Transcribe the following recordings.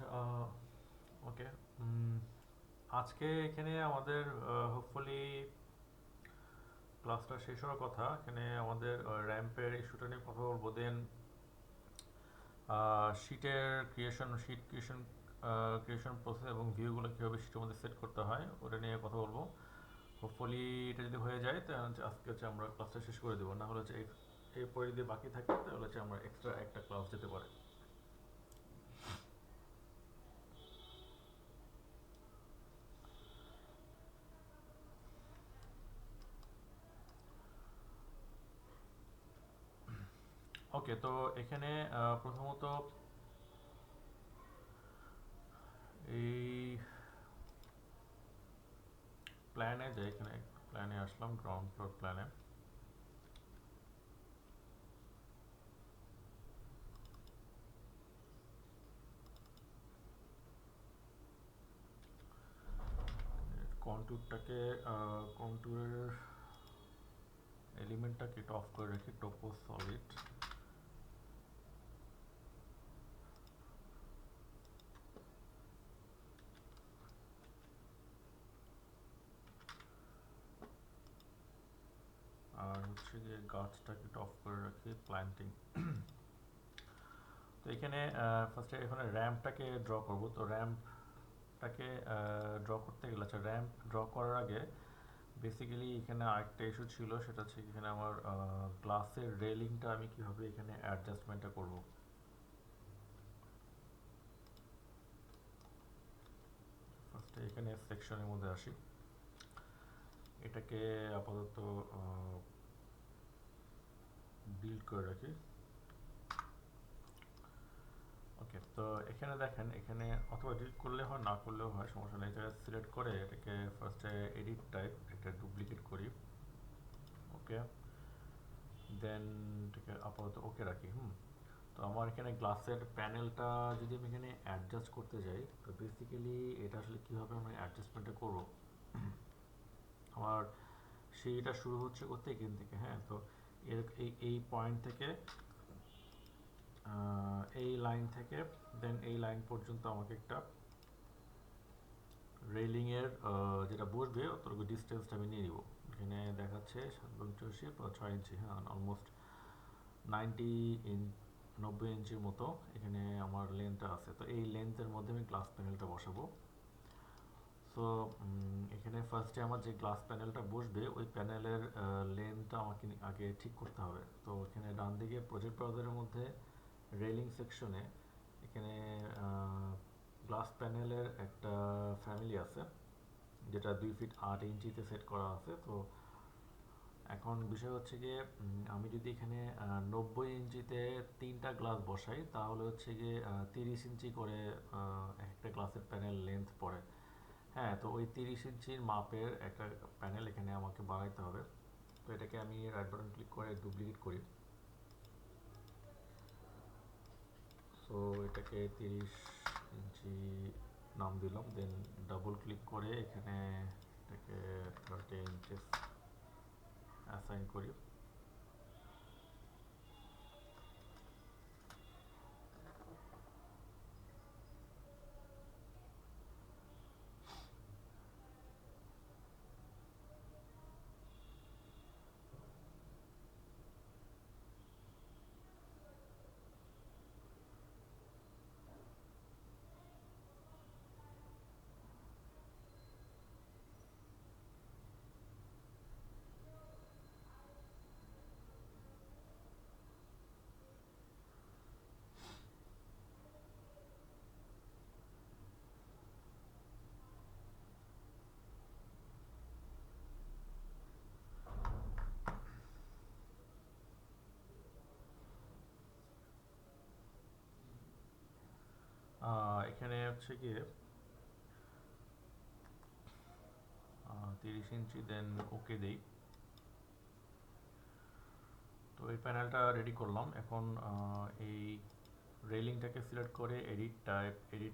আচ্ছা, ওকে। আজকে এখানে আমাদের হোপফুলি ক্লাসটা শেষ হওয়ার কথা। এখানে আমাদের র্যাম্পের ইস্যুটা নিয়ে কথা বলবো। দেন শিট ক্রিয়েশন প্রসেস এবং ভিউগুলো কীভাবে শিটের মধ্যে সেট করতে হয় ওটা নিয়ে কথা বলবো। হোপফুলি এটা যদি হয়ে যায় তাহলে আজকে আমরা ক্লাসটা শেষ করে দেবো। না হলে এরপরে যদি বাকি থাকে তাহলে আমরা এক্সট্রা একটা ক্লাস যেতে পারে। ওকে, তো এখানে প্রথমত এই প্ল্যানে যাই। এখানে প্ল্যানে আসলাম, গ্রাউন্ড ফ্লোর প্ল্যানে। কন্ট্যুরটাকে কন্ট্যুরের এলিমেন্টটাকে এটা অফ করে রাখি, টোপো সলিড। আর হচ্ছে যে গাছটাকে এটা অফ করে রাখি, প্ল্যান্টিং। তো এখানে ফার্স্টে এখানে র্যাম্পটাকে ড্র করব। তো র্যাম্পটাকে ড্র করতে গেলে, আচ্ছা, র্যাম্প ড্র করার আগে বেসিক্যালি এখানে আরেকটা ইস্যু ছিল, সেটা হচ্ছে এখানে আমার গ্লাসের রেলিংটা আমি কীভাবে এখানে অ্যাডজাস্টমেন্টটা করব। ফার্স্টে এখানে সেকশনের মধ্যে আসি, এটাকে আপাতত বিল্ড করে রাখি। ওকে, তো এখানে দেখেন, এখানে অথবা ডিলিট করলে হয়, না করলেও হয়, সমস্যা নেই। এটা সিলেক্ট করে এটাকে ফার্স্টে এডিট টাইপ একটা ডুপ্লিকেট করি। ওকে, দেন এটাকে আপাতত ওকে রাখি। তো আমার এখানে গ্লাসের প্যানেলটা যদি আমি এখানে অ্যাডজাস্ট করতে যাই, তো বেসিক্যালি এটা আসলে কীভাবে আমি অ্যাডজাস্টমেন্টটা করবো। আমার সেইটা শুরু হচ্ছে করতে এখান থেকে। হ্যাঁ, তো এই পয়েন্ট থেকে, এই লাইন থেকে দেন এই লাইন পর্যন্ত আমাকে একটা রেলিংয়ের যেটা বসবে অতটুকু ডিস্টেন্সটা আমি নিয়ে নিব। এখানে দেখাচ্ছে 7.84 বা 6 ইঞ্চি। হ্যাঁ, অলমোস্ট 90 ইঞ্চির মতো এখানে আমার লেন্থটা আছে। তো এই লেন্থের মধ্যে আমি গ্লাস প্যানেলটা বসাবো। সো এখানে ফার্স্টে আমার যে গ্লাস প্যানেলটা বসবে ওই প্যানেলের লেন্থটা আমাকে আগে ঠিক করতে হবে। তো এখানে ডান দিকে প্রজেক্ট ব্রাউজারের মধ্যে রেলিং সেকশনে এখানে গ্লাস প্যানেলের একটা ফ্যামিলি আছে, যেটা 2 ফিট 8 ইঞ্চিতে সেট করা আছে। তো এখন বিষয় হচ্ছে গিয়ে আমি যদি এখানে 90 ইঞ্চিতে 3টা গ্লাস বসাই, তাহলে হচ্ছে গিয়ে 30 ইঞ্চি করে একটা গ্লাসের প্যানেল লেন্থ পড়ে। হ্যাঁ, তো ওই 30 ইঞ্চির মাপের একটা প্যানেল এখানে আমাকে বানাইতে হবে। তো এটাকে আমি রাইট বাটন ক্লিক করে ডুপ্লিকেট করি। সো এটাকে 30 ইঞ্চি নাম দিলাম, দেন ডাবল ক্লিক করে এখানে এটাকে 30 ইঞ্চেস অ্যাসাইন করি। এখানে হচ্ছে গিয়ে 30 ইঞ্চি, দেন ওকে দেই। তো এই প্যানেলটা রেডি করলাম। এখন এই রেলিংটাকে সিলেক্ট করে এডিট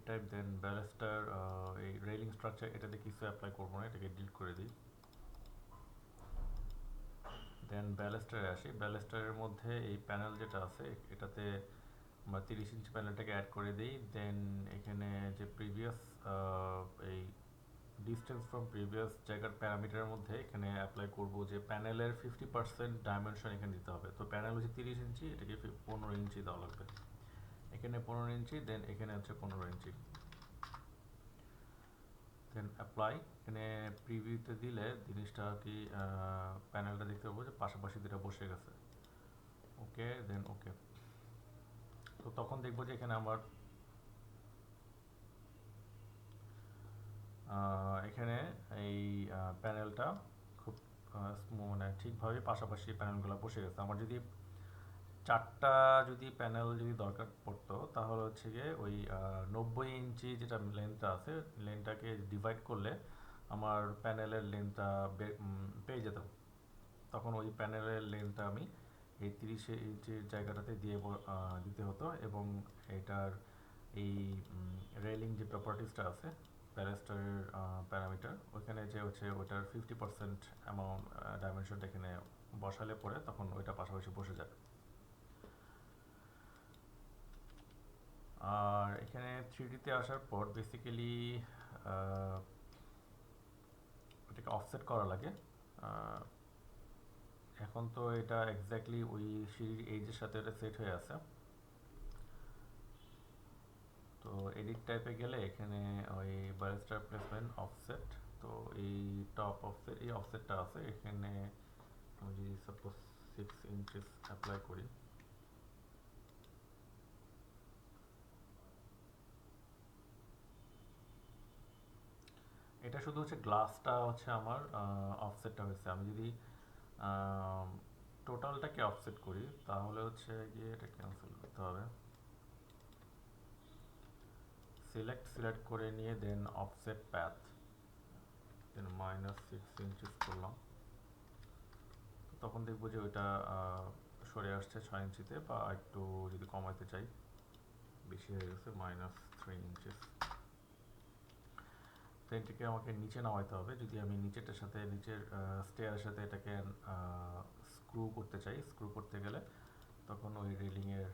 টাইপ দেন ব্যালেস্টার। এই রেলিং স্ট্রাকচার এটাতে কিছু অ্যাপ্লাই করবো না, এটাকে ডিলিট করে দিই। দেন ব্যালেস্টারে আসি। ব্যালেস্টারের মধ্যে এই প্যানেল যেটা আছে এটাতে আমরা 30 ইঞ্চি প্যানেলটাকে অ্যাড করে দিই। দেন এখানে যে প্রিভিয়াস এই ডিস্টেন্স ফ্রম প্রিভিয়াস জায়গার প্যারামিটারের মধ্যে এখানে অ্যাপ্লাই করব যে প্যানেলের 50% ডাইমেনশন এখানে দিতে হবে। তো প্যানেল হচ্ছে 30 ইঞ্চি, এটাকে 15 ইঞ্চি দেওয়া লাগবে। এখানে 15 ইঞ্চি, দেন এখানে হচ্ছে 15 ইঞ্চি, দেন অ্যাপ্লাই। এখানে প্রিভিউতে দিলে জিনিসটা কি প্যানেলটা দেখতে পাবো যে পাশাপাশি দুটো বসে গেছে। ওকে, দেন ওকে। তো তখন দেখবো যে এখানে আমার এখানে এই প্যানেলটা খুব মানে ঠিকভাবে পাশাপাশি প্যানেলগুলো বসে গেছে। আমার যদি 4টা যদি প্যানেল যদি দরকার পড়তো তাহলে হচ্ছে গিয়ে ওই 90 ইঞ্চি যেটা লেন্থটা আছে, লেন্থটাকে ডিভাইড করলে আমার প্যানেলের লেন্থটা পেয়ে যেতাম। তখন ওই প্যানেলের লেন্থটা আমি এই 30 ইঞ্চির জায়গাটাতে দিতে হতো, এবং এটার এই রেলিং যে প্রপার্টিসটা আছে প্যালেস্টারের প্যারামিটার, ওইখানে যে হচ্ছে ওইটার 50% অ্যামাউন্ট ডাইমেনশনটা এখানে বসালে পরে তখন ওইটা পাশাপাশি বসে যাবে। আর এখানে 3D-তে আসার পর বেসিক্যালি এটাকে অফসেট করা লাগে। এখন তো এটা এক্স্যাক্টলি ওই সিঁড়ির এইজের সাথে এটা সেট হয়ে আছে। তো এডিট টাইপে গেলে এখানে ওই ব্যারিস্টার প্লেসমেন্ট অফসেট, তো এই টপ অফসেট, এই অফসেটটা আছে এখানে। আমি যদি সাপোজ 6 ইঞ্চেস অ্যাপ্লাই করি, এটা শুধু হচ্ছে গ্লাসটা হচ্ছে আমার অফসেটটা হয়েছে। আমি যদি টোটালটাকে অফসেট করি তাহলে হচ্ছে গিয়ে এটা ক্যান্সেল করতে হবে। সিলেক্ট করে নিয়ে দেন অফসেট প্যাথ, দেন -6 ইঞ্চেস করলাম। তখন দেখবো যে ওইটা সরে আসছে 6 ইঞ্চিতে, বা একটু যদি কমাইতে চাই বেশি হয়ে গেছে -3 ইঞ্চেস। তো এটাকে আমাকে নিচে নামাইতে হবে। যদি আমি নিচের স্টেয়ারের সাথে এটাকে স্ক্রু করতে চাই, স্ক্রু করতে গেলে তখন ওই রেলিংয়ের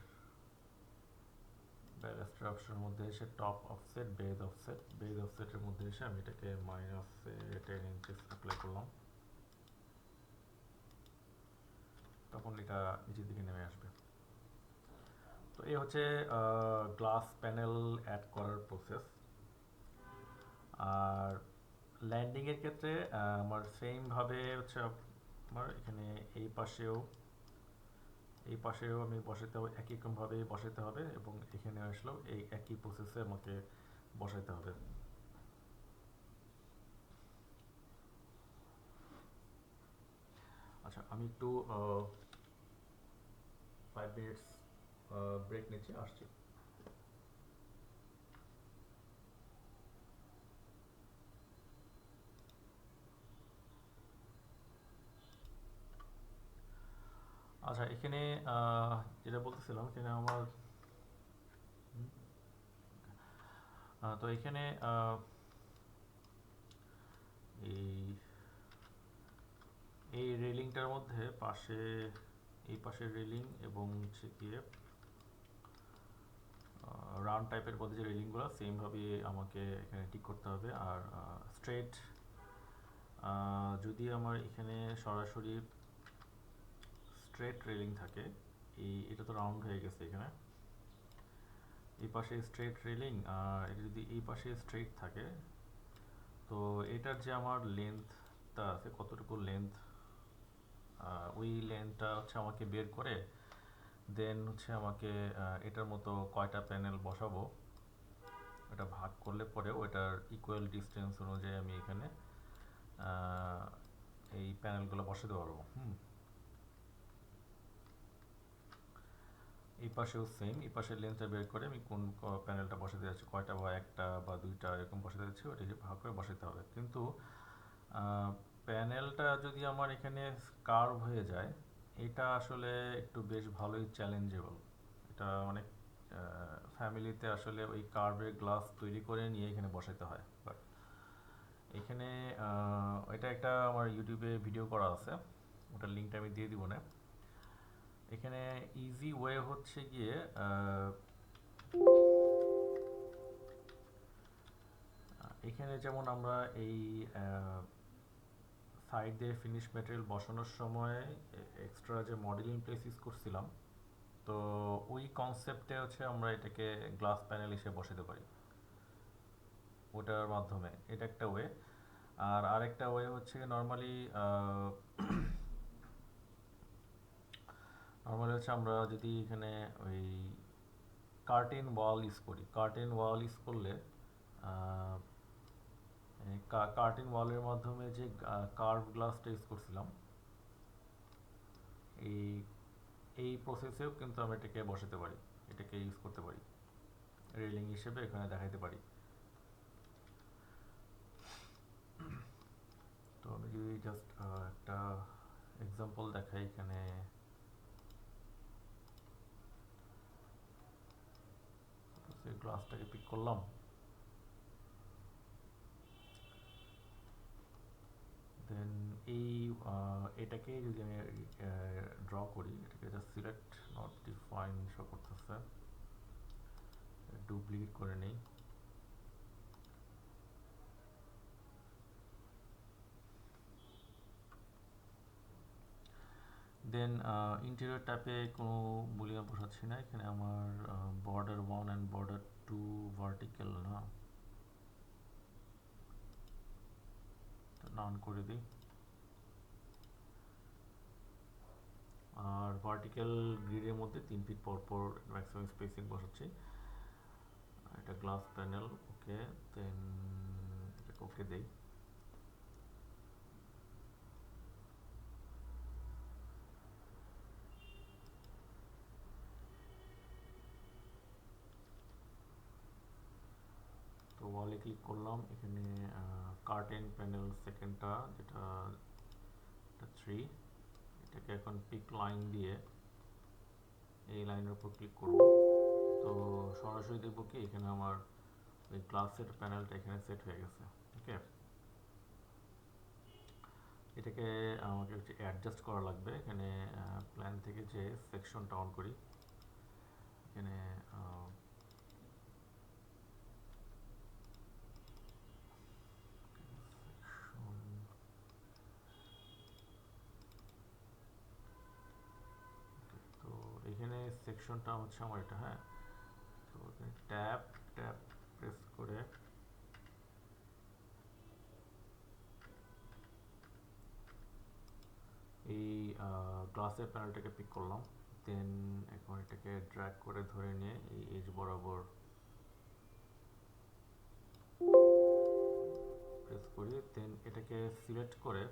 ব্যালাস্টার অপশনের মধ্যে এসে টপ অফসেট, বেজ অফসেটের মধ্যে এসে আমি এটাকে -10 ইঞ্চেস অ্যাপ্লাই করলাম। তখন এটা নিচের দিকে নেমে আসবে। তো এই হচ্ছে গ্লাস প্যানেল অ্যাড করার প্রসেস। আর ল্যান্ডিংয়ের ক্ষেত্রে আমার সেমভাবে হচ্ছে আমার এখানে এই পাশেও আমি বসাতে হবে, একই রকমভাবে বসাতে হবে, এবং এখানে আসলেও এই একই প্রসেসে আমাকে বসাতে হবে। আচ্ছা, আমি একটু 5 মিনিটস ব্রেক নিচ্ছি, আসছি। আচ্ছা, এখানে যেটা বলতেছিলাম, এখানে আমার তো এখানে এই এই রেলিংটার মধ্যে এই পাশের রেলিং এবং হচ্ছে গিয়ে রাউন্ড টাইপের মধ্যে যে রেলিংগুলো সেমভাবে আমাকে এখানে ঠিক করতে হবে। আর স্ট্রেট যদি আমার এখানে সরাসরি স্ট্রেট রেলিং থাকে, এটা তো রাউন্ড হয়ে গেছে এখানে, এই পাশে স্ট্রেট রেলিং, এটা যদি এই পাশে স্ট্রেট থাকে, তো এটার যে আমার লেন্থটা আছে, কতটুকু লেন্থ, ওই লেন্থটা হচ্ছে আমাকে বের করে দেন হচ্ছে আমাকে এটার মতো কয়টা প্যানেল বসাবো এটা ভাগ করলে পরে ওইটার ইকুয়াল ডিস্টেন্স অনুযায়ী আমি এখানে এই প্যানেলগুলো বসাতে পারবো। এই পাশেও সেম, এই পাশের লেন্থটা বের করে আমি কোন প্যানেলটা বসাতে যাচ্ছি, কয়টা বা একটা বা দুইটা এরকম বসাতে যাচ্ছি, ওইটাকে ভাগ করে বসাতে হবে। কিন্তু প্যানেলটা যদি আমার এখানে কার্ভ হয়ে যায়, এটা আসলে একটু বেশ ভালোই চ্যালেঞ্জেবল। এটা অনেক ফ্যামিলিতে আসলে ওই কার্ভের গ্লাস তৈরি করে নিয়ে এখানে বসাতে হয়। বাট এখানে এটা একটা আমার ইউটিউবে ভিডিও করা আছে, ওটার লিঙ্কটা আমি দিয়ে দিব না। এখানে ইজি ওয়ে হচ্ছে গিয়ে এখানে যেমন আমরা এই সাইড দিয়ে ফিনিশ ম্যাটেরিয়াল বসানোর সময় এক্সট্রা যে মডেলিং প্লেস ইউজ করছিলাম, তো ওই কনসেপ্টে হচ্ছে আমরা এটাকে গ্লাস প্যানেল হিসেবে বসাতে পারি ওটার মাধ্যমে। এটা একটা ওয়ে। আর আরেকটা ওয়ে হচ্ছে নর্মালি হচ্ছে আমরা যদি এখানে ওই কার্টেন ওয়াল ইউজ করি, কার্টেন ওয়াল ইউজ করলে কার্টেন ওয়ালের মাধ্যমে যে কার্ভ গ্লাসটা ইউজ করছিলাম, এই এই প্রসেসেও কিন্তু আমরা এটাকে বসাতে পারি, এটাকে ইউজ করতে পারি, রেলিং হিসেবে এখানে দেখাইতে পারি। তো আমি যদি জাস্ট একটা এক্সাম্পল দেখাই, এখানে গ্লাসটাকে পিক করলাম, দেন এটাকে যদি আমি ড্র করি, এটাকে just select not define show করতেছে, ডুপ্লিকেট করে নেই। দেন ইন্টেরিয়র ট্যাপে কোনো বুলিয়ান বসাচ্ছি না, এখানে আমার বর্ডার 1 অ্যান্ড বর্ডার 2 ভার্টিক্যাল না, নান করে দিই। আর ভার্টিক্যাল গ্রিডের মধ্যে 3 ফিট পর পর ম্যাক্সিমাম স্পেসিং বসাচ্ছি। এটা গ্লাস প্যানেল, ওকে। দেন এটাকে ওকে দেই। তো ওয়ালে ক্লিক করলাম, এখানে কার্টেন প্যানেল সেকেন্ডটা যেটা 3, এটাকে এখন পিক লাইন দিয়ে এই লাইনের উপর ক্লিক করব। তো সরাসরি দেখবো কি এখানে আমার ওই গ্লাসের প্যানেলটা এখানে সেট হয়ে গেছে। ওকে, এটাকে আমাকে একটু অ্যাডজাস্ট করা লাগবে। এখানে প্ল্যান থেকে যে সেকশনটা অন করি, এখানে তো এখানে সেকশনটা হচ্ছে আমার এটা, হ্যাঁ। তো ট্যাপ ট্যাপ প্রেস করে এই গ্লাসের প্যানেলটাকে পিক করলাম। দেন এখন এটাকে ড্র্যাগ করে ধরে নিয়ে এই এজ বরাবর প্রেস করি। দেন এটাকে সিলেক্ট করে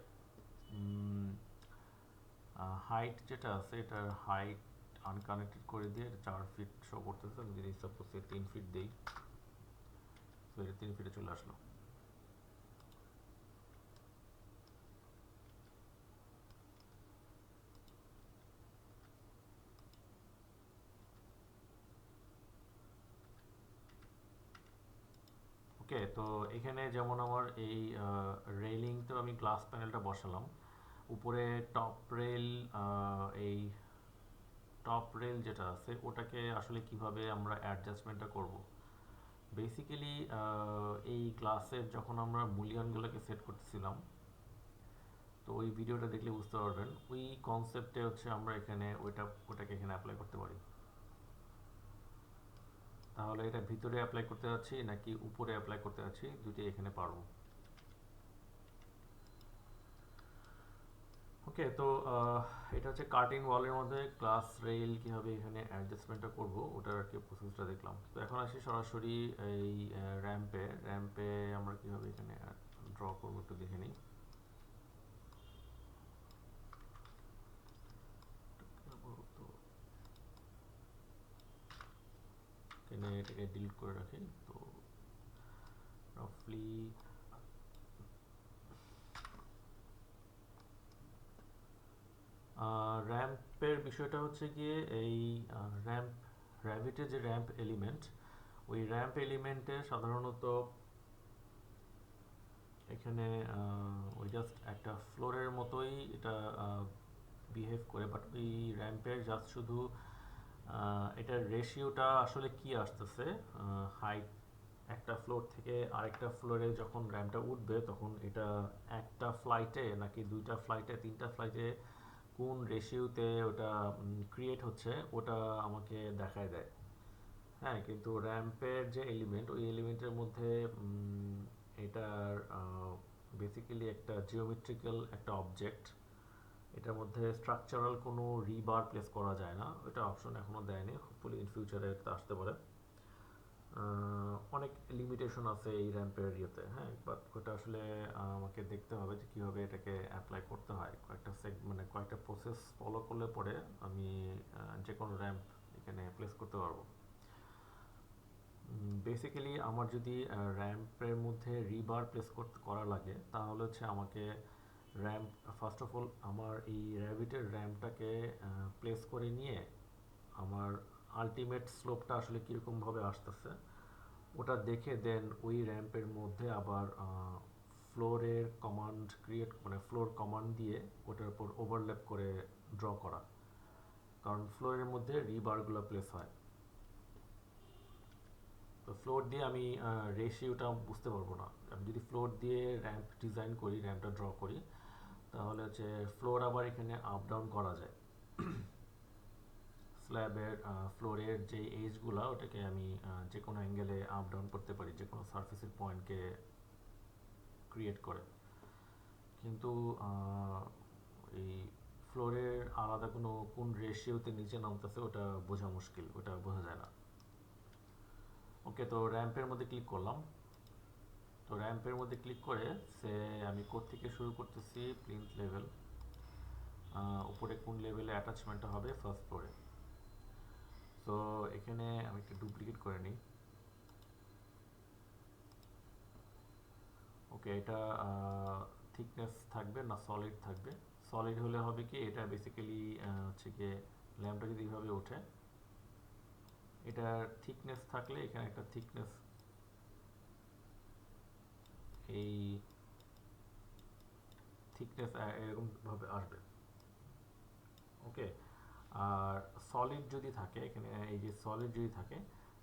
হাইট যেটা আছে এটার হাইট আনকানেক্টেড করে দিয়ে 4 ফিট শো করতেছে। আমি যদি সাপোজ 3 ফিট দিই, তো এটা 3 ফিটে চলে আসলো। ওকে, তো এখানে যেমন আমার এই রেলিং তো আমি গ্লাস প্যানেলটা বসালাম, উপরে টপ রেল, এই টপ রেল যেটা আছে ওটাকে আসলে কিভাবে আমরা অ্যাডজাস্টমেন্টটা করব। বেসিক্যালি এই গ্লাসের যখন আমরা বুলিয়ানগুলোকে সেট করতেছিলাম, তো ওই ভিডিওটা দেখলে বুঝতে পারবেন ওই কনসেপ্টে হচ্ছে আমরা এখানে ওটাকে এখানে অ্যাপ্লাই করতে পারি। তাহলে এটা ভিতরে অ্যাপ্লাই করতে যাচ্ছি নাকি উপরে অ্যাপ্লাই করতে যাচ্ছি, দুটোই এখানে পারবো। ওকে, তো এটা হচ্ছে কার্টিং ওয়ালের মধ্যে গ্লাস রেইল কীভাবে এখানে অ্যাডজাস্টমেন্টটা করব ওটার আর কি প্রসেসটা দেখলাম। তো এখন আসি সরাসরি এই র্যাম্পে। আমরা কীভাবে এখানে ড্র করবো একটু দেখে নিই। তো এখানে এটাকে ডিলিট করে রাখি। তো রাফলি র্যাম্পের বিষয়টা হচ্ছে গিয়ে এই র্যাম্প র্যাভিটের যে র্যাম্প এলিমেন্ট, ওই র্যাম্প এলিমেন্টে সাধারণত এখানে ওই জাস্ট একটা ফ্লোরের মতোই এটা বিহেভ করে, বাট ওই র্যাম্পের জাস্ট শুধু এটার রেশিওটা আসলে কি আসতেছে, হাইট একটা ফ্লোর থেকে আরেকটা ফ্লোরে যখন র্যাম্পটা উঠবে তখন এটা একটা ফ্লাইটে নাকি দুইটা ফ্লাইটে তিনটা ফ্লাইটে কোন রেশিওতে ওটা ক্রিয়েট হচ্ছে ওটা আমাকে দেখায় দেয়। হ্যাঁ, কিন্তু র্যাম্পের যে এলিমেন্ট ওই এলিমেন্টের মধ্যে এটার বেসিক্যালি একটা জিওমেট্রিক্যাল একটা অবজেক্ট, এটার মধ্যে স্ট্রাকচারাল কোনো রিবার প্লেস করা যায় না, ওটা অপশন এখনও দেয়নি, হোপফুলি ইন ফিউচারে এটা আসতে পারে। অনেক লিমিটেশন আছে এই র্যাম্পের ইয়েতে, হ্যাঁ, বাট ওটা আসলে আমাকে দেখতে হবে যে কীভাবে এটাকে অ্যাপ্লাই করতে হয়। কয়েকটা মানে কয়েকটা প্রসেস ফলো করলে পরে আমি যে কোনো র্যাম্প এখানে প্লেস করতে পারবো। বেসিক্যালি আমার যদি র্যাম্পের মধ্যে রিবার প্লেস করা লাগে তাহলে হচ্ছে আমাকে র্যাম্প ফার্স্ট অফ অল আমার এই র্যাবিটের র্যাম্পটাকে প্লেস করে নিয়ে আমার আলটিমেট স্লোপটা আসলে কীরকমভাবে আসতেছে ওটা দেখে দেন ওই র্যাম্পের মধ্যে আবার ফ্লোরের কমান্ড ক্রিয়েট, মানে ফ্লোর কমান্ড দিয়ে ওটার উপর ওভারল্যাপ করে ড্র করা, কারণ ফ্লোরের মধ্যে রিবারগুলো প্লেস হয়। তো ফ্লোর দিয়ে আমি রেশিওটা বুঝতে পারবো না। আমি যদি ফ্লোর দিয়ে র্যাম্প ডিজাইন করি, র্যাম্পটা ড্র করি, তাহলে হচ্ছে ফ্লোর আবার এখানে আপ ডাউন করা যায়। স্ল্যাবের ফ্লোরের যে এজগুলো ওটাকে আমি যে কোনো অ্যাঙ্গেলে আপ ডাউন করতে পারি, যে কোনো সারফেসের পয়েন্টকে ক্রিয়েট করে। কিন্তু এই ফ্লোরের আলাদা কোনো কোন রেশিওতে নিচে নামতেছে ওটা বোঝা মুশকিল, ওটা বোঝা যায় না। ওকে, তো র্যাম্পের মধ্যে ক্লিক করলাম। তো র্যাম্পের মধ্যে ক্লিক করে সে আমি কোত্থেকে শুরু করতেছি, প্লিন্থ লেভেল, উপরে কোন লেভেলে অ্যাটাচমেন্টটা হবে, ফার্স্ট ফ্লোরে। তো এখানে আমি একটা ডুপ্লিকেট করে নিই। ওকে, এটা থিকনেস থাকবে না সলিড থাকবে? সলিড হলে হবে কি, এটা বেসিক্যালি হচ্ছে গিয়ে ল্যাম্পটা যদি এইভাবে ওঠে, এটার থিকনেস থাকলে এখানে একটা থিকনেস এই থিকনেস এরকমভাবে আসবে। ওকে, আর সলিড যদি থাকে এখানে, এই যে সলিড যদি থাকে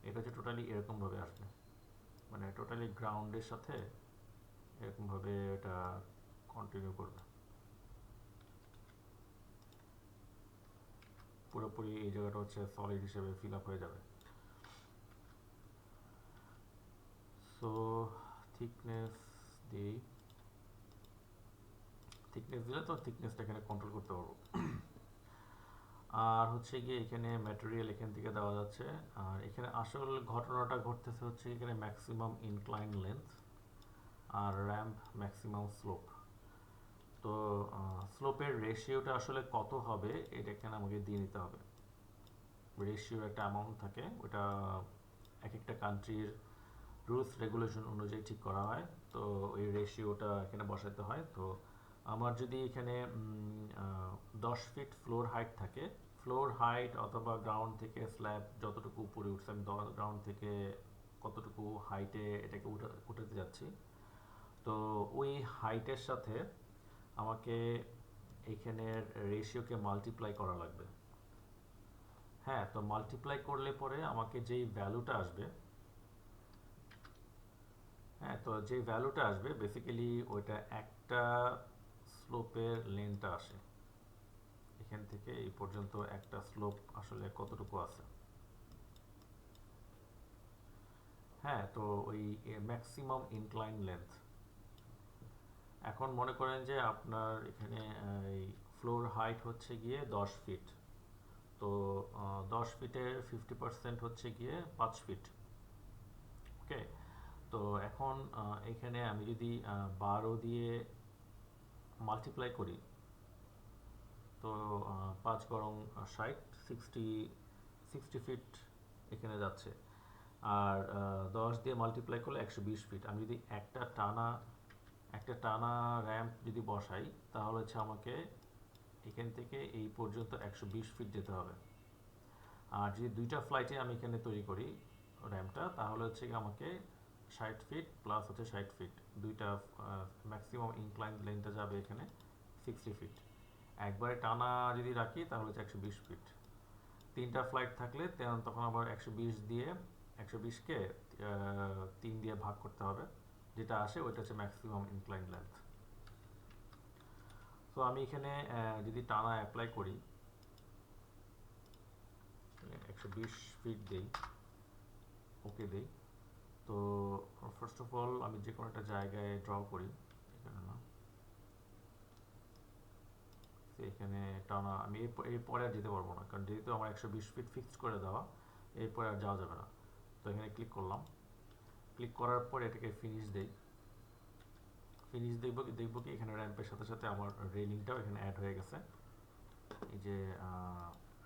এটা হচ্ছে টোটালি এরকমভাবে আসবে, মানে টোটালি গ্রাউন্ডের সাথে এরকমভাবে এটা কন্টিনিউ করবে, পুরোপুরি এই জায়গাটা হচ্ছে সলিড হিসেবে ফিল আপ হয়ে যাবে। সো থিকনেস দিই, থিকনেস দিলে তো থিকনেসটা এখানে কন্ট্রোল করতে পারবো। আর হচ্ছে গিয়ে এখানে ম্যাটেরিয়াল এখান থেকে দেওয়া যাচ্ছে, আর এখানে আসল ঘটনাটা ঘটতেছে হচ্ছে এখানে ম্যাক্সিমাম ইনক্লাইন লেন্থ আর র্যাম্প ম্যাক্সিমাম স্লোপ। তো স্লোপের রেশিওটা আসলে কত হবে এটা এখানে আমাকে দিয়ে নিতে হবে। রেশিও একটা অ্যামাউন্ট থাকে, ওটা এক একটা কান্ট্রির রুলস রেগুলেশন অনুযায়ী ঠিক করা হয়। তো ওই রেশিওটা এখানে বসাতে হয়। তো আমার যদি এখানে 10 ফিট ফ্লোর হাইট থাকে, ফ্লোর হাইট অথবা গ্রাউন্ড থেকে স্ল্যাব যতটুকু উপরে উঠছে, আমি গ্রাউন্ড থেকে কতটুকু হাইটে এটাকে উঠাতে যাচ্ছি, তো ওই হাইটের সাথে আমাকে এইখানের রেশিওকে মাল্টিপ্লাই করা লাগবে। হ্যাঁ, তো মাল্টিপ্লাই করলে পরে আমাকে যেই ভ্যালুটা আসবে, হ্যাঁ, তো যেই ভ্যালুটা আসবে বেসিক্যালি ওইটা একটা স্লোপের লেন্থটা আসে, এখান থেকে এই পর্যন্ত একটা স্লোপ আসলে কতটুকু আছে। হ্যাঁ, তো ওই ম্যাক্সিমাম ইনক্লাইন লেন্থ। এখন মনে করেন যে আপনার এখানে এই ফ্লোর হাইট হচ্ছে গিয়ে 10 ফিট, তো 10 ফিটের 50% হচ্ছে গিয়ে 5 ফিট। ওকে, তো এখন এখানে আমি যদি 12 দিয়ে মাল্টিপ্লাই করি, তো 5 × 60, 60 ফিট এখানে যাচ্ছে। আর 10 দিয়ে মাল্টিপ্লাই করলে 120 ফিট। আমি যদি একটা টানা র্যাম্প যদি বসাই তাহলে হচ্ছে আমাকে এখান থেকে এই পর্যন্ত 120 ফিট যেতে হবে। আর যদি দুইটা ফ্লাইটে আমি এখানে তৈরি করি র্যাম্পটা, তাহলে হচ্ছে আমাকে 60 ফিট প্লাস হচ্ছে 60 ফিট, দুইটা ম্যাক্সিমাম ইনক্লাইন লেনটা যাবে এখানে 60 ফিট। একবারে টানা যদি রাখি তাহলে হচ্ছে 120 ফিট। 3টা ফ্লাইট থাকলে তখন আবার 120কে 3 দিয়ে ভাগ করতে হবে, যেটা আসে ওইটা হচ্ছে ম্যাক্সিমাম ইনক্লাইন লেন্থ। তো আমি এখানে যদি টানা অ্যাপ্লাই করি, 120 ফিট দেই, ওকে দেই। তো ফার্স্ট অফ অল আমি যে কোনো একটা জায়গায় ড্র করি, এখানে না, এখানে টানা আমি এরপরে আর যেতে পারবো না, কারণ যেহেতু আমার 120 ফিট ফিক্সড করে দেওয়া, এরপরে আর যাওয়া যাবে না। তো এখানে ক্লিক করলাম, ক্লিক করার পর এটাকে ফিনিশ দেই। ফিনিশ দেখবো কি এখানে র্যাম্পের সাথে সাথে আমার রেলিংটাও এখানে অ্যাড হয়ে গেছে। এই যে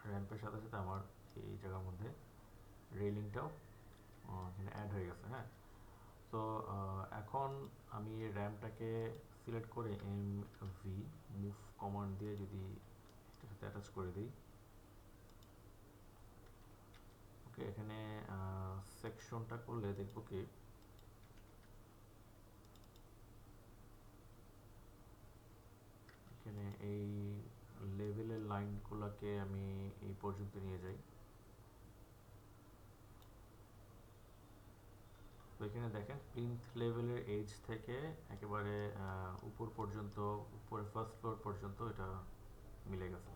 র্যাম্পের সাথে সাথে আমার এই জায়গার মধ্যে রেলিংটাও এখানে অ্যাড হয়ে গেছে। হ্যাঁ, তো এখন আমি র্যাম্পটাকে সিলেক্ট করে MV মুভ কমান্ড দিয়ে যদি এটার সাথে অ্যাটাচ করে দিই, ওকে, এখানে সেকশনটা করলে দেখবো কি এখানে এই লেভেলের লাইনগুলোকে আমি এই পর্যন্ত নিয়ে যাই। তো এখানে দেখেন প্লিন্থ লেভেলের এজ থেকে একেবারে উপর পর্যন্ত, উপরে ফার্স্ট ফ্লোর পর্যন্ত এটা মিলে গেছে।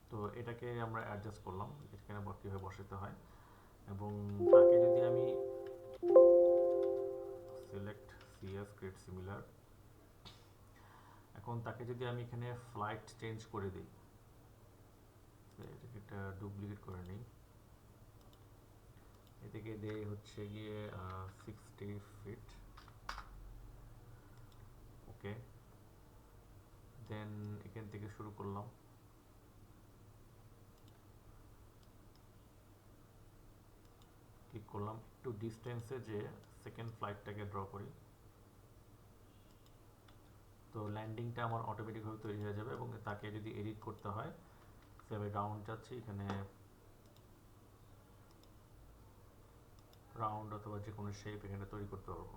তো এটাকে আমরা অ্যাডজাস্ট করলাম এখানে কীভাবে বসাতে হয়। এবং তাকে যদি আমি সিলেক্ট CS ক্রিয়েট সিমিলার, এখন তাকে যদি আমি এখানে ফ্লাইট চেঞ্জ করে দিই, এটাকে একটা ডুপ্লিকেট করে নিই, এদিকে দেয় হচ্ছে গিয়ে 60 ফিট, ওকে। দেন এখান থেকে শুরু করলাম, ক্লিক করলাম, একটু ডিস্টেন্সে যে সেকেন্ড ফ্লাইটটাকে ড্র করি। তো ল্যান্ডিংটা আমার অটোমেটিকভাবে তৈরি হয়ে যাবে। এবং তাকে যদি এডিট করতে হয়, সেভাবে রাউন্ড যাচ্ছি, এখানে রাউন্ড অথবা যে কোনো শেপ এখানে তৈরি করতে পারবো।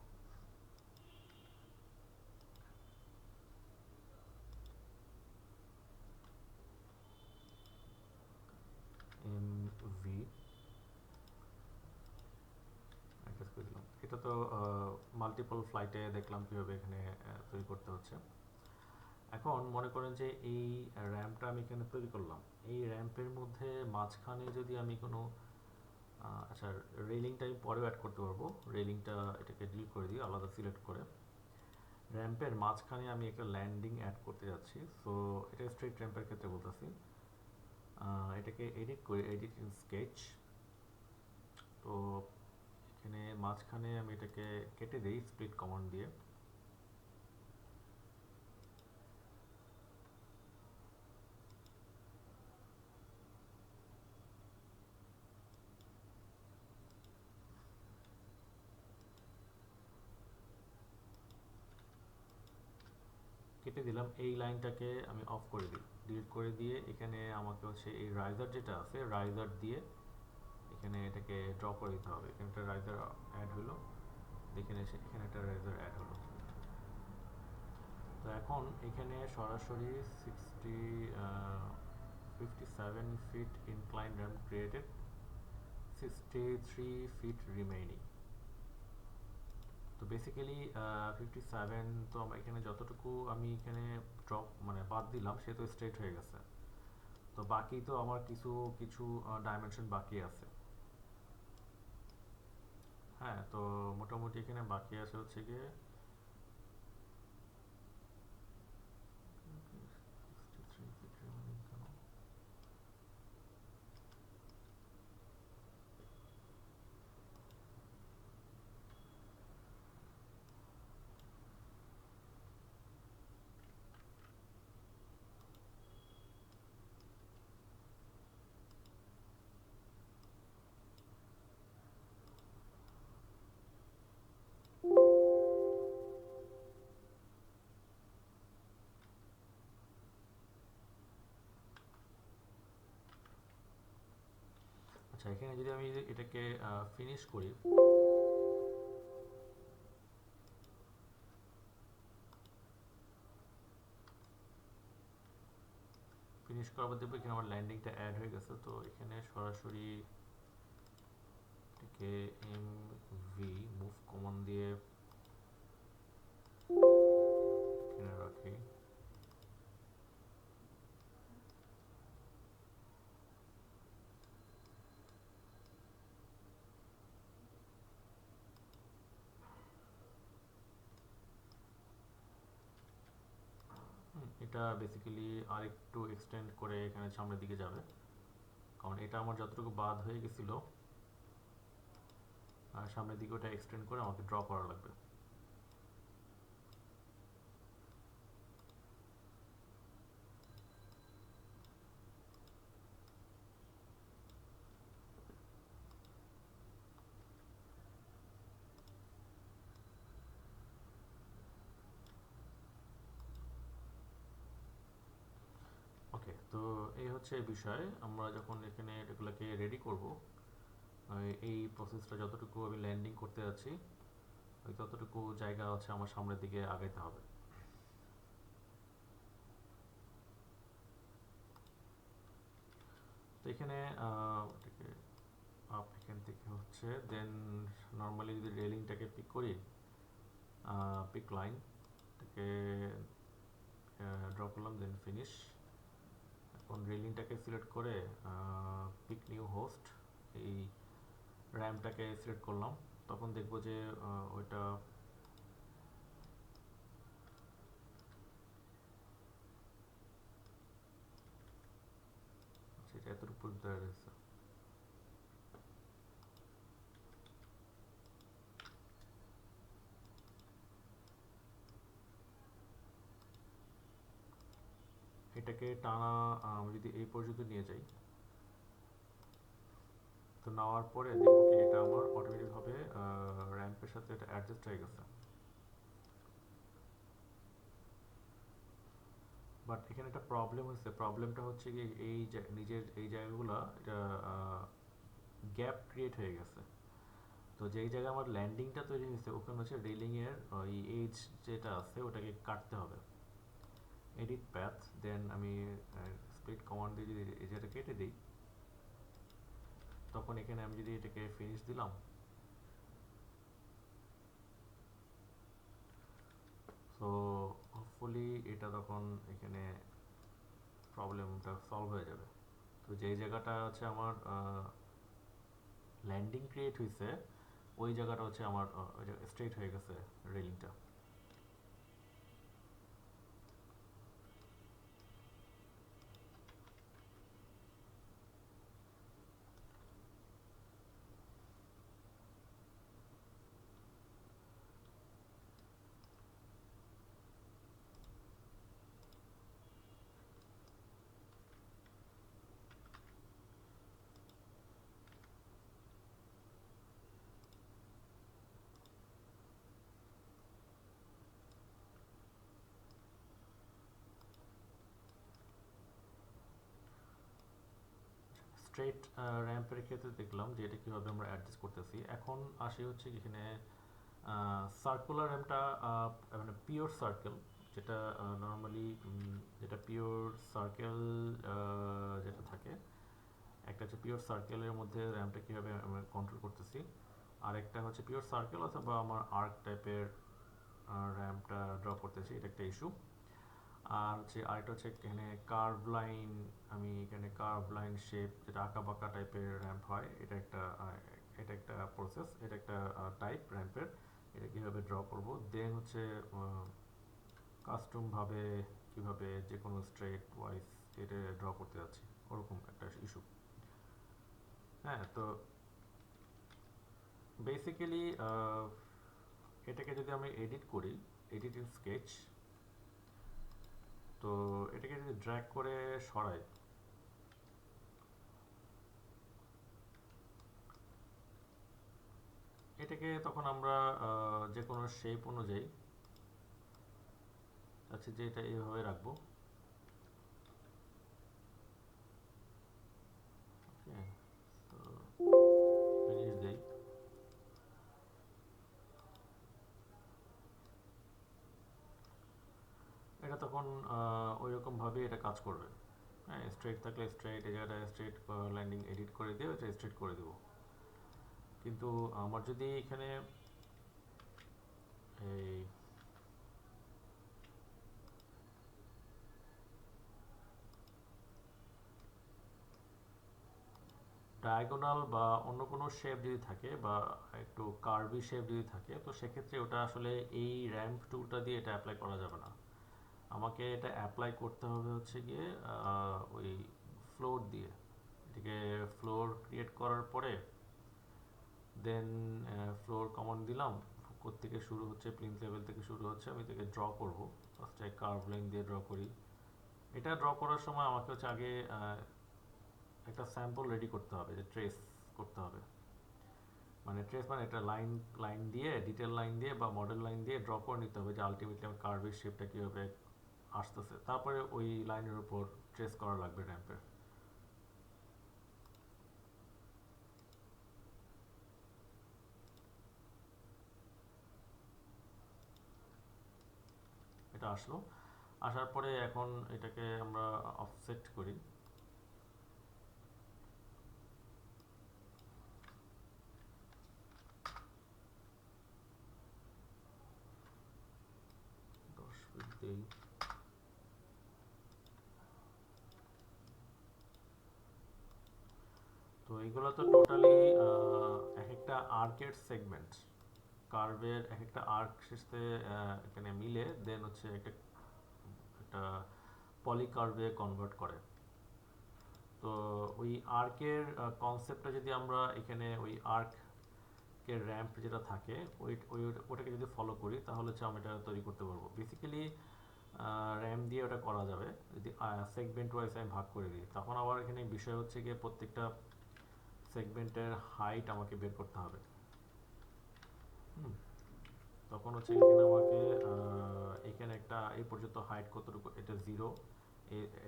MV অ্যাডজাস্ট করে দিলাম। এটা তো মাল্টিপল ফ্লাইটে দেখলাম কীভাবে এখানে তৈরি করতে হচ্ছে। এখন মনে করেন যে এই র্যাম্পটা আমি এখানে তৈরি করলাম, এই র্যাম্পের মধ্যে মাঝখানে যদি আমি কোনো আচ্ছা, রেলিংটা আমি পরেও অ্যাড করতে পারবো। রেলিংটা এটাকে ডিলিট করে দিই আলাদা সিলেক্ট করে। র্যাম্পের মাঝখানে আমি একটা ল্যান্ডিং অ্যাড করতে যাচ্ছি। সো এটা স্ট্রেট র্যাম্পের ক্ষেত্রে বলতেছি। এটাকে এডিট করে, এডিট ইন স্কেচ। তো এখানে মাঝখানে আমি এটাকে কেটে দিই স্প্লিট কমান্ড দিয়ে। কেটে দিলাম, এই লাইনটাকে আমি অফ করে দিই, ডিলিট করে দিয়ে এখানে আমাকে হচ্ছে এই রাইজার যেটা আছে, রাইজার দিয়ে এখানে এটাকে ড্র করে দিতে হবে। এখানে একটা রাইজার অ্যাড হলো, এখানে এখানে একটা রাইজার অ্যাড হলো। তো এখন এখানে সরাসরি 57 feet incline ramp created, 63 feet remaining. তো বেসিক্যালি 57, তো আমরা এখানে যতটুকু আমি এখানে ড্রপ মানে বাদ দিলাম সে তো স্ট্রেট হয়ে গেছে। তো বাকি তো আমার কিছু কিছু ডাইমেনশন বাকি আছে। হ্যাঁ, তো মোটামুটি এখানে বাকি আছে হচ্ছে গিয়ে আচ্ছা, এখানে যদি আমি এটাকে ফিনিশ করি, ফিনিশ করার পর দেখবো এখানে আমার ল্যান্ডিংটা অ্যাড হয়ে গেছে। তো এখানে সরাসরি এটাকে MV মুভ কমান্ড দিয়ে এখানে রাখি। এটা বেসিক্যালি আরেকটু এক্সটেন্ড করে এখানে সামনের দিকে যাবে, কারণ এটা আমার যতটুকু বাদ হয়ে গেছিলো সামনের দিকে ওটা এক্সটেন্ড করে আমাকে ড্র করা লাগবে। ওকে, তো এই হচ্ছে বিষয়। আমরা যখন এখানে এগুলোকে রেডি করব, এই প্রসেসটা যতটুকু আমি ল্যান্ডিং করতে যাচ্ছি ওই ততটুকু জায়গা হচ্ছে আমার সামনের দিকে আগাইতে হবে। তো এখানে এটাকে আপ এখান থেকে হচ্ছে দেন নর্মালি যদি রেলিংটাকে পিক করি, পিক লাইন এটাকে ড্র করলাম, দেন ফিনিশ। এখন রেলিংটাকে সিলেক্ট করে পিক নিউ হোস্ট এই র্যামটাকে সিলেক্ট করলাম, তখন দেখব যে ওইটা সেটা এতটুকু দেওয়া রয়েছে। এটাকে টানা যদি এই পর্যন্ত নিয়ে যাই, তো নেওয়ার পরে দেখবো কি এটা আমার অটোমেটিকভাবে র্যাম্পের সাথে এটা অ্যাডজাস্ট হয়ে গেছে। বাট এখানে একটা প্রবলেম হয়েছে, প্রবলেমটা হচ্ছে কি এই নিজের এই জায়গাগুলো এটা গ্যাপ ক্রিয়েট হয়ে গেছে। তো যেই জায়গায় আমার ল্যান্ডিংটা তৈরি হয়েছে ওখানে হচ্ছে রেলিংয়ের ওই এজ যেটা আছে ওটাকে কাটতে হবে। এডিট প্যাথ, দেন আমি স্প্লিট কমান্ড দিয়ে যদি যেটা কেটে দিই, তখন এখানে আমি যদি এটাকে ফিনিশ দিলাম, সো হোপফুলি এটা তখন এখানে প্রবলেমটা সলভ হয়ে যাবে। তো যেই জায়গাটা হচ্ছে আমার ল্যান্ডিং ক্রিয়েট হয়েছে ওই জায়গাটা হচ্ছে আমার স্ট্রেট হয়ে গেছে রেলিংটা। স্ট্রেট র্যাম্পের ক্ষেত্রে দেখলাম যে এটা কীভাবে আমরা অ্যাডজাস্ট করতেছি। এখন আসি হচ্ছে এখানে সার্কুলার র্যাম্পটা, মানে পিওর সার্কেল যেটা নর্মালি যেটা পিওর সার্কেল যেটা থাকে, একটা হচ্ছে পিওর সার্কেলের মধ্যে র্যাম্পটা কীভাবে আমরা কন্ট্রোল করতেছি, আর একটা হচ্ছে পিওর সার্কেল অথবা আমার আর্ক টাইপের র্যাম্পটা ড্র করতেছি, এটা একটা ইস্যু। আর হচ্ছে আরেকটা হচ্ছে এখানে কার্ভ লাইন, আমি এখানে কার্ভ লাইন শেপ যেটা আঁকা বাঁকা টাইপের র্যাম্প হয়, এটা একটা প্রসেস, এটা একটা টাইপ র্যাম্পের, এটা কীভাবে ড্র করব। দেন হচ্ছে কাস্টমভাবে কীভাবে যে কোনো স্ট্রেট ওয়াইজ এটা ড্র করতে যাচ্ছি, ওরকম একটা ইস্যু। হ্যাঁ, তো বেসিক্যালি এটাকে যদি আমি এডিট করি, এডিট ইন স্কেচ, তো এটাকে যদি ড্র্যাগ করে সরাই, এটাকে তখন আমরা যে কোনো শেপ অনুযায়ী আচ্ছা যে এটা এইভাবে রাখবো। ওকে, তো ফিনিশ দেই। এটা তখন ওই রকমভাবে এটা কাজ করবে। হ্যাঁ, স্ট্রেট থাকলে স্ট্রেট, এই জায়গাটা স্ট্রেট ল্যান্ডিং এডিট করে দিয়ে এটা স্ট্রেট করে দেবো। কিন্তু আমার যদি এখানে এই ডায়াগোনাল বা অন্য কোনো শেপ যদি থাকে বা একটু কার্ভি শেপ যদি থাকে, তো সেক্ষেত্রে ওটা আসলে এই র্যাম্প টুলটা দিয়ে এটা অ্যাপ্লাই করা যাবে না। আমাকে এটা অ্যাপ্লাই করতে হবে হচ্ছে গিয়ে ওই ফ্লোর দিয়ে। এটাকে ফ্লোর ক্রিয়েট করার পরে দেন ফ্লোর কমান্ড দিলাম, কোত্থেকে শুরু হচ্ছে, প্লিন্থ লেভেল থেকে শুরু হচ্ছে, আমি এটাকে ড্র করব। ফার্স্টে কার্ভ লাইন দিয়ে ড্র করি। এটা ড্র করার সময় আমাকে হচ্ছে আগে একটা স্যাম্পল রেডি করতে হবে, যে ট্রেস করতে হবে। মানে ট্রেস মানে একটা লাইন লাইন দিয়ে, ডিটেল লাইন দিয়ে বা মডেল লাইন দিয়ে ড্র করে নিতে হবে যে আলটিমেটলি আমার কার্ভের শেপটা কীভাবে আসতেছে, তারপরে ওই লাইনের উপর ট্রেস করা লাগবে র্যাম্পের। এটা আসলো, আসার পরে এখন এটাকে আমরা অফসেট করি। দিই। তো এইগুলো তো টোটালি এক একটা আর্কের সেগমেন্ট, কার্ভের এক একটা আর্ক শেষে এখানে মিলে দেন হচ্ছে একটা একটা পলিকার্ভে কনভার্ট করে। তো ওই আর্কের কনসেপ্টটা যদি আমরা এখানে ওই আর্কের র্যাম্প যেটা থাকে ওই ওটাকে যদি ফলো করি তাহলে হচ্ছে আমরা এটা তৈরি করতে পারবো। বেসিক্যালি র্যাম দিয়ে ওটা করা যাবে যদি সেগমেন্ট ওয়াইজ আমি ভাগ করে দিই। তখন আবার এখানে বিষয় হচ্ছে গিয়ে প্রত্যেকটা সেগমেন্টের হাইট আমাকে বের করতে হবে। তখন হচ্ছে এখানে আমাকে এখানে একটা এই পর্যন্ত হাইট কতটুকু, এটা 0,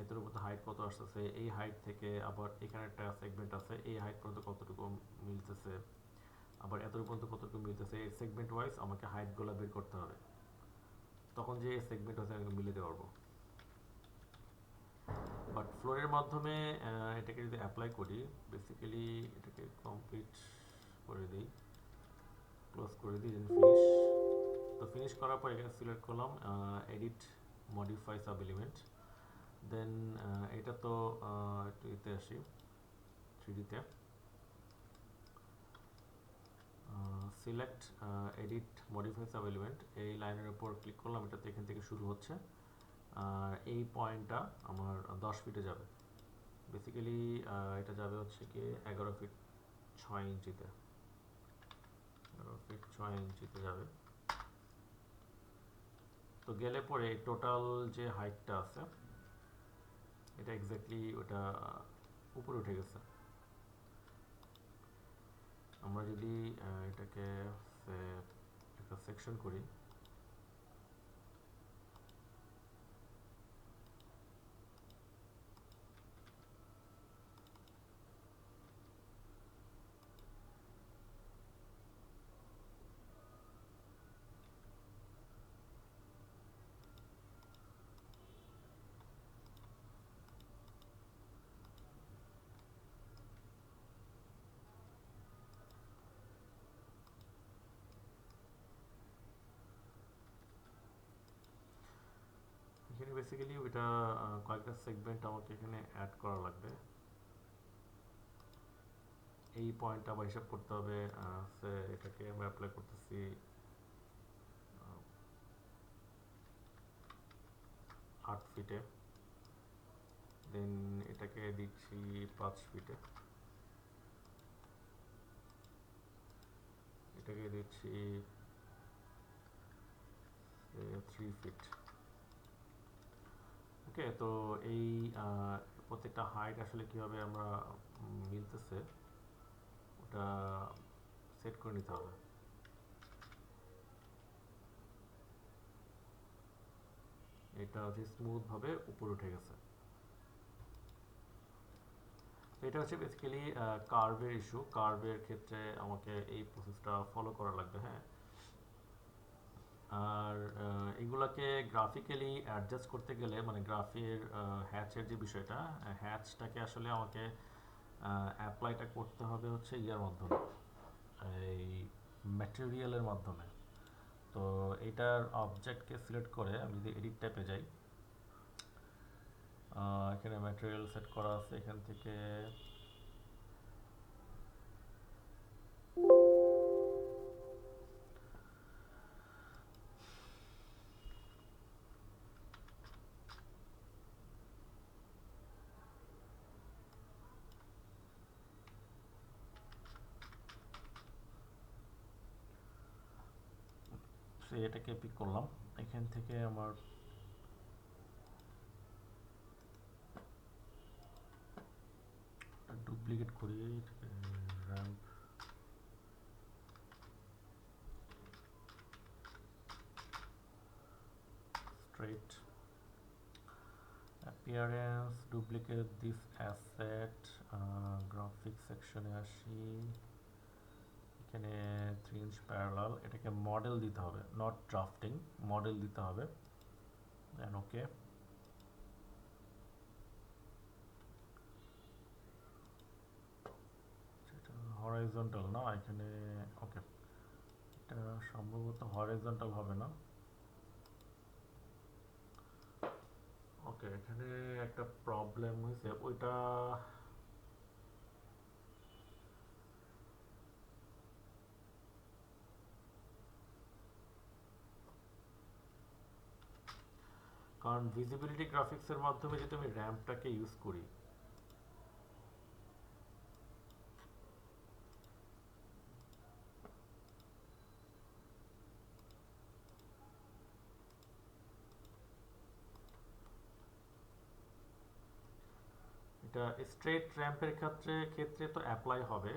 এদের উপর হাইট কত আসতেছে, এই হাইট থেকে আবার এখানে একটা সেগমেন্ট আছে, এই হাইট পর্যন্ত কতটুকু মিলতেছে, আবার এতটুকু পর্যন্ত কতটুকু মিলতেছে, এই সেগমেন্ট ওয়াইজ আমাকে হাইটগুলো বের করতে হবে। তখন যে সেগমেন্ট আছে আমি মিলে দিতে পারবো। বাট ফ্লোরের মাধ্যমে এটাকে যদি অ্যাপ্লাই করি, বেসিক্যালি এটাকে কমপ্লিট করে দিই, ক্লোজ করে দিই, দেন ফিনিশ। তো ফিনিশ করার পর এখানে সিলেক্ট করলাম edit modify sub element. Then এটা তো একটু ইতে আসি, 3D-তে select edit modify sub element, এই লাইনের উপর ক্লিক করলাম। এটা তো এখান থেকে শুরু হচ্ছে, আর এই পয়েন্টটা আমার 10 ফিটে যাবে। বেসিক্যালি এটা যাবে হচ্ছে কি 11 ফিট 6 ইঞ্চিতে, 11 ফিট 6 ইঞ্চিতে যাবে। তো গেলে পরে টোটাল যে হাইটটা আছে এটা এক্স্যাক্টলি ওটা উপরে উঠে গেছে। আমরা যদি এটাকে একটা সেকশন করি, এখানে বেসিক্যালি ওইটা কয়েকটা সেগমেন্ট আমাকে এখানে অ্যাড করা লাগবে। এই পয়েন্টটা আবার হিসাব করতে হবে। এটাকে আমরা অ্যাপ্লাই করতেছি 8 ফিটে, দেন এটাকে দিচ্ছি 5 ফিটে, এটাকে দিচ্ছি 3 ফিট। ওকে, তো এই প্রত্যেকটা হাইট আসলে কীভাবে আমরা মিলতেছে ওটা সেট করে নিতে হবে। এটা হচ্ছে স্মুথভাবে উপরে উঠে গেছে। তো এটা হচ্ছে বেসিক্যালি কার্ভের ইস্যু। কার্ভের ক্ষেত্রে আমাকে এই প্রসেসটা ফলো করা লাগবে। হ্যাঁ, আর এগুলাকে গ্রাফিক্যালি অ্যাডজাস্ট করতে গেলে মানে গ্রাফের হ্যাচের যে বিষয়টা, হ্যাচটাকে আসলে আমাকে অ্যাপ্লাইটা করতে হবে হচ্ছে ইয়ার মাধ্যমে, এই ম্যাটেরিয়ালের মাধ্যমে। তো এটার অবজেক্টকে সিলেক্ট করে আমি যদি এডিট ট্যাবে যাই, এখানে ম্যাটেরিয়াল সেট করা আছে, এখান থেকে এটাকে পিক করলাম, এখান থেকে আমার ডুপ্লিকেট করি, ramp straight appearance, duplicate this asset, graphics সেকশনে আসি, এখানে 3 inch প্যারালাল, এটাকে মডেল দিতে হবে, নট ড্রাফটিং, মডেল দিতে হবে, দেন ওকে। সেটা হরাইজন্টাল না এখানে, ওকে, এটা সম্ভবত হরাইজন্টাল হবে না, ওকে। এখানে একটা প্রবলেম হয়েছে, ওইটা কারণ ভিজিবিলিটি গ্রাফিক্সের মাধ্যমে যদি আমি র্যাম্পটাকে ইউজ করি, এটা স্ট্রেট র্যাম্পের ক্ষেত্রে তো অ্যাপ্লাই হবে,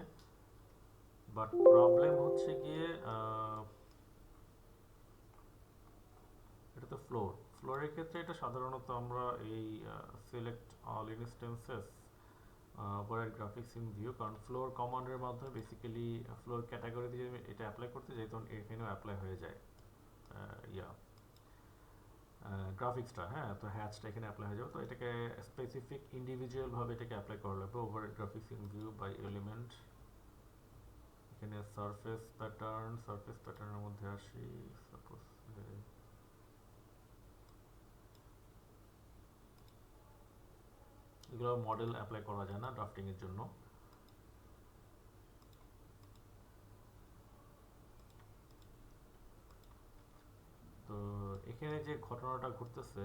বাট প্রবলেম হচ্ছে গিয়ে এটা তো ফ্লোরের ক্ষেত্রে এটা সাধারণত আমরা এই select all instances override graphics in view, কারণ ফ্লোর কমান্ডের মাধ্যমে বেসিক্যালি ফ্লোর ক্যাটাগরিতে যদি এটা অ্যাপ্লাই করতে যাই তখন এখানেও অ্যাপ্লাই হয়ে যায় ইয়া গ্রাফিক্সটা, হ্যাঁ। তো হ্যাচটা এখানে অ্যাপ্লাই হয়ে যাবে, তো এটাকে স্পেসিফিক ইন্ডিভিজুয়ালভাবে এটাকে অ্যাপ্লাই করা লাগবে। Override graphics in view by element, এখানে সারফেস প্যাটার্নের মধ্যে আসি, সাপোজ এগুলো মডেল অ্যাপ্লাই করা যায় না ড্রাফটিং এর জন্য। তো এখানে যে ঘটনাটা ঘটতেছে,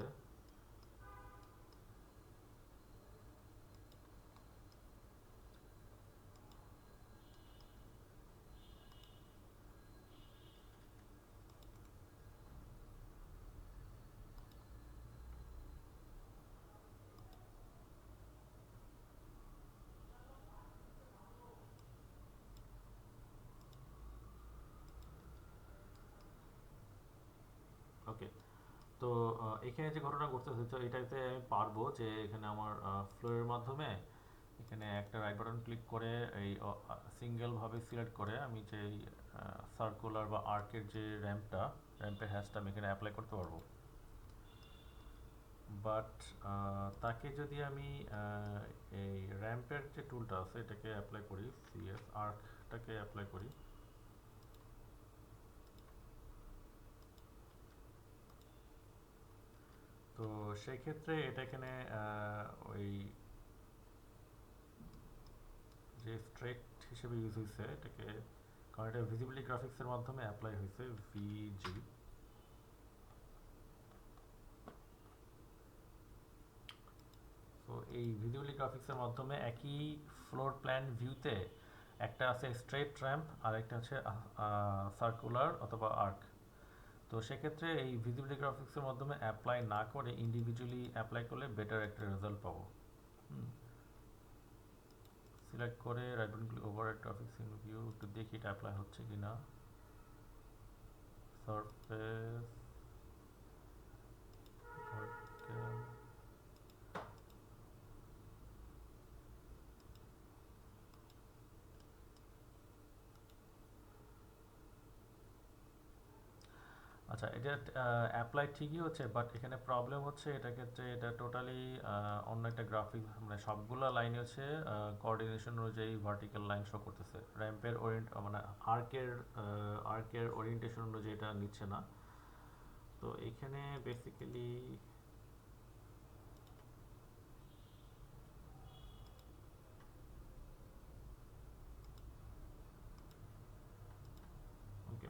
ওকে। তো এখানে যে ঘটনা ঘটতেছে, তো এটাতে আমি পারবো যে এখানে আমার ফ্লোরের মাধ্যমে এখানে একটা রাইট বাটন ক্লিক করে এই সিঙ্গেল ভাবে সিলেক্ট করে আমি যে সার্কুলার বা আর্কের যে র্যাম্পের হ্যাশটা আমি এখানে অ্যাপ্লাই করতে পারবো। বাট তাকে যদি আমি এই র্যাম্পের যে টুলটা আছে এটাকে অ্যাপ্লাই করি, সিএস আর্কটাকে অ্যাপ্লাই করি, তো সেই ক্ষেত্রে এটা এখানে ওই যে স্ট্রেট হিসেবে ইউজ হয়েছে এটাকে, কারণ এটা ভিজিবিলিটি গ্রাফিক্সের মাধ্যমে অ্যাপ্লাই হয়েছে, ভিজি। তো এই ভিজিবিলিটি গ্রাফিক্সের মাধ্যমে একই ফ্লোর প্ল্যান ভিউতে একটা আছে স্ট্রেট র্যাম্প আর একটা আছে সার্কুলার অথবা আর্ক। তো সেক্ষেত্রে এই ভিজিবিলিটি গ্রাফিক্সের মাধ্যমে অ্যাপ্লাই না করে ইন্ডিভিজুয়ালি অ্যাপ্লাই করলে বেটার একটা রেজাল্ট পাবো। সিলেক্ট করে right button click, override graphics in view, একটু দেখি এটা অ্যাপ্লাই হচ্ছে কিনা। সারফেস আচ্ছা, এটা অ্যাপ্লাই ঠিকই হচ্ছে, বাট এখানে প্রবলেম হচ্ছে এটা ক্ষেত্রে এটা টোটালি অন্য একটা গ্রাফিক্স, মানে সবগুলো লাইনে হচ্ছে কোঅর্ডিনেশন অনুযায়ী ভার্টিক্যাল লাইন শো করতেছে, র্যাম্পের মানে আর্কের ওরিয়েন্টেশন অনুযায়ী এটা নিচ্ছে না। তো এখানে বেসিক্যালি ওকে,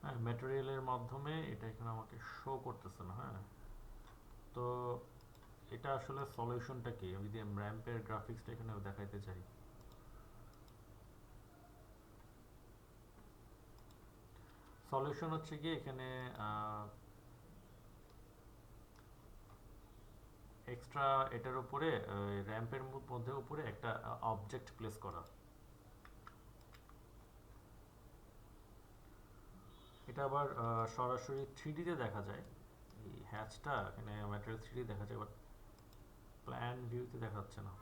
হ্যাঁ ম্যাটেরিয়ালের মাধ্যমে এটা এখানে আমাকে শো করতেছে না। হ্যাঁ, তো এটা আসলে সলিউশনটা কি? আমি যদি র্যাম্পের গ্রাফিক্সটা এখানে দেখাইতে চাই, সলিউশন হচ্ছে কি এখানে এক্সট্রা এটার উপরে র্যাম্পের মধ্যে উপরে একটা অবজেক্ট প্লেস করা। এটা আবার সরাসরি থ্রিডিতে দেখা যায়, এই হ্যাচটা এখানে ম্যাটেরিয়াল থ্রিডি দেখা যায়, বাট প্ল্যান ভিউতে দেখা যাচ্ছে না।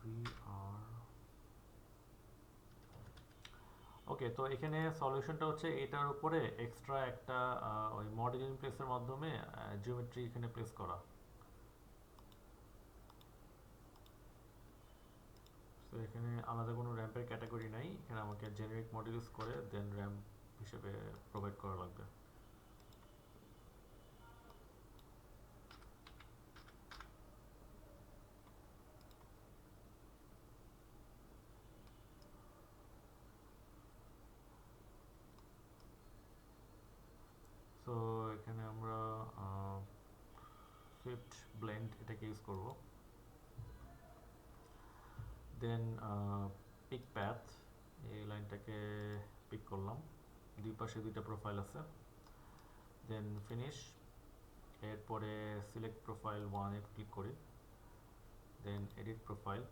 ভি আর ওকে, তো এখানে সলিউশনটা হচ্ছে এটার উপরে এক্সট্রা একটা ওই মডেলিং প্লেসের মাধ্যমে জিওমেট্রি এখানে প্লেস করা। তো এখানে আলাদা কোনো র্যাম্পের ক্যাটাগরি নাই, এখানে আমাকে জেনারিক মডেল ইউজ করে দেন র্যাম্প হিসেবে প্রোভাইড করা লাগবে। সো এখানে আমরা সুইফট ব্লেন্ড এটাকে ইউজ করব। দেন পিক প্যাথ, এই লাইনটাকে পিক করলাম, দুই পাশে দুইটা প্রোফাইল আছে। দেন ফিনিশ, এরপরে সিলেক্ট প্রোফাইল ওয়ানে ক্লিক করি, দেন এডিট প্রোফাইল,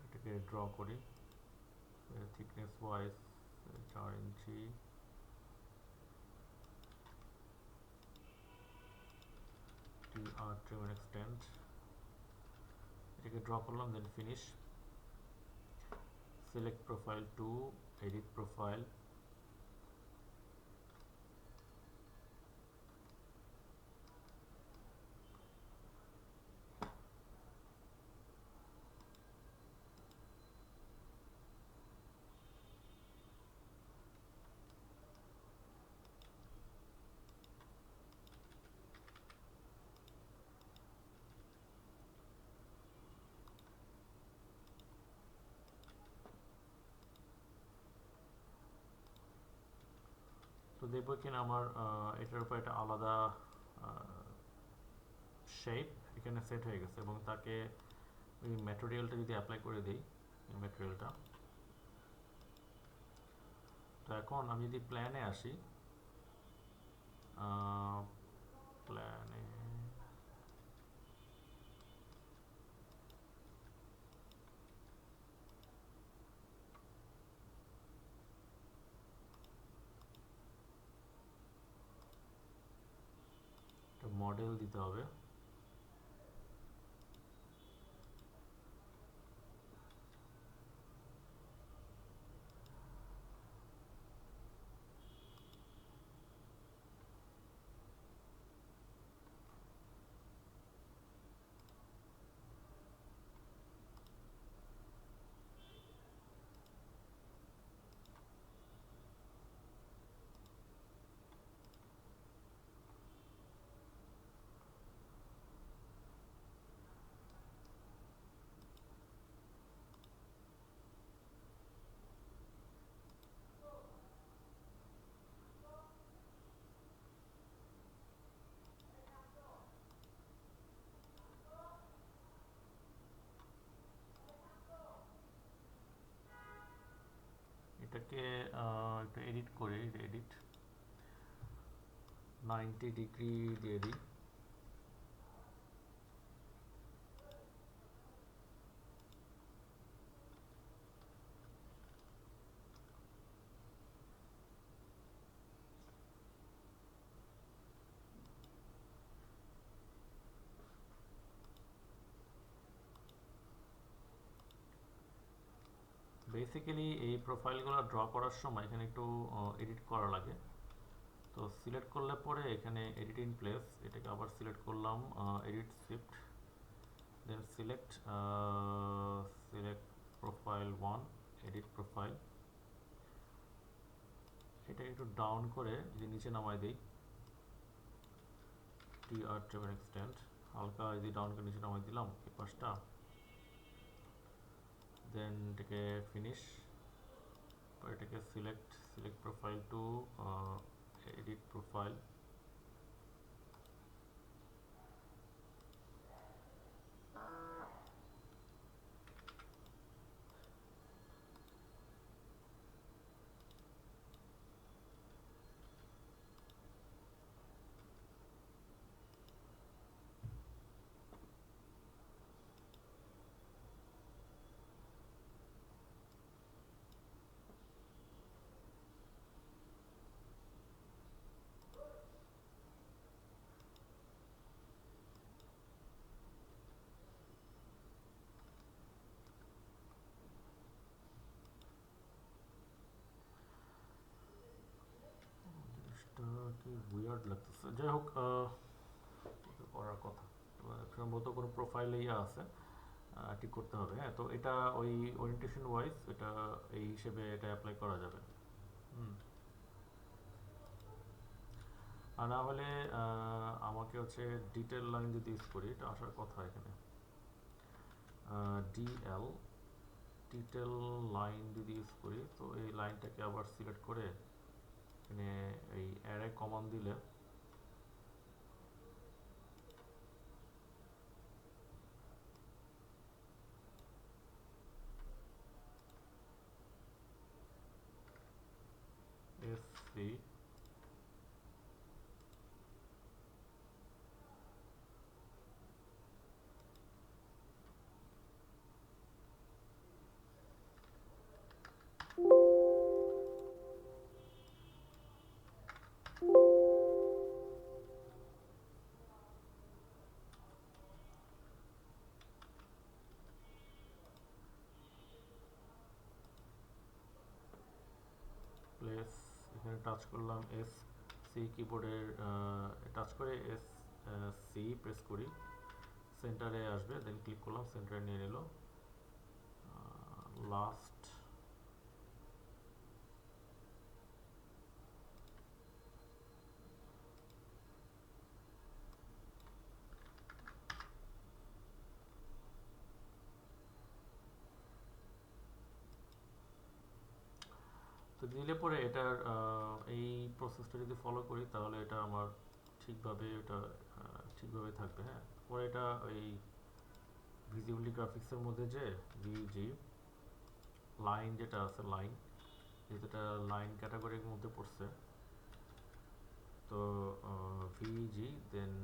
এটাকে ড্র করি, thickness wise 4 inch, trim and extend, এটাকে ড্র করলাম, then finish, select profile 2, edit profile, তো দেখবো কিনা আমার এটার উপর একটা আলাদা শেপ এখানে সেট হয়ে গেছে, এবং তাকে ওই ম্যাটেরিয়ালটা যদি অ্যাপ্লাই করে দিই, ম্যাটেরিয়ালটা, তো এখন আমি যদি প্ল্যানে আসি, প্ল্যানে একটা মডেল দিতে হবে, এটাকে একটু এডিট করে এডিট 90 ডিগ্রি দিয়ে দিই। বেসিক্যালি এই প্রোফাইলগুলো ড্র করার সময় এখানে একটু এডিট করা লাগে। তো সিলেক্ট করলে পরে এখানে এডিট ইন প্লেস, এটাকে আবার সিলেক্ট করলাম, edit shift, then select profile 1, edit profile. এটা একটু ডাউন করে যদি নিচে নামাই দিই, TR ট্রেভেল এক্সটেন্ড, হালকা যদি ডাউন করে নিচে নামাই দিলাম এই পাশটা, দেন এটাকে ফিনিশ, এটাকে select profile two, edit profile, কি উইয়ার্ড লাগতেছে। যাই হোক, করার কথা সম্ভবত কোনো প্রোফাইল ইয়ে আছে, ঠিক করতে হবে। হ্যাঁ, তো এটা ওই ওরিয়েন্টেশন ওয়াইজ এটা এই হিসেবে এটা অ্যাপ্লাই করা যাবে। আর না হলে আমাকে হচ্ছে ডিটেল লাইন যদি ইউজ করি, এটা আসার কথা এখানে, ডিএল ডিটেল লাইন যদি ইউজ করি, তো এই লাইনটাকে আবার সিলেক্ট করে এখানে এই অ্যারে কমান্ড দিলে SC প্লেস, এখানে টাচ করলাম এস সি, কিবোর্ডের টাচ করে এস সি প্রেস করি, সেন্টারে আসবে, দেন ক্লিক করলাম, সেন্টারে নিয়ে নিল। লাস্ট তো দিলে পরে এটার এই প্রসেসটা যদি ফলো করি তাহলে এটা আমার ঠিকভাবে থাকবে। হ্যাঁ, পরে এটা ওই ভিজিবিলিটি গ্রাফিক্সের মধ্যে যে ভিজি লাইন যেটা আছে, লাইন যেহেতু এটা লাইন ক্যাটাগরির মধ্যে পড়ছে, তো ভিজি দেন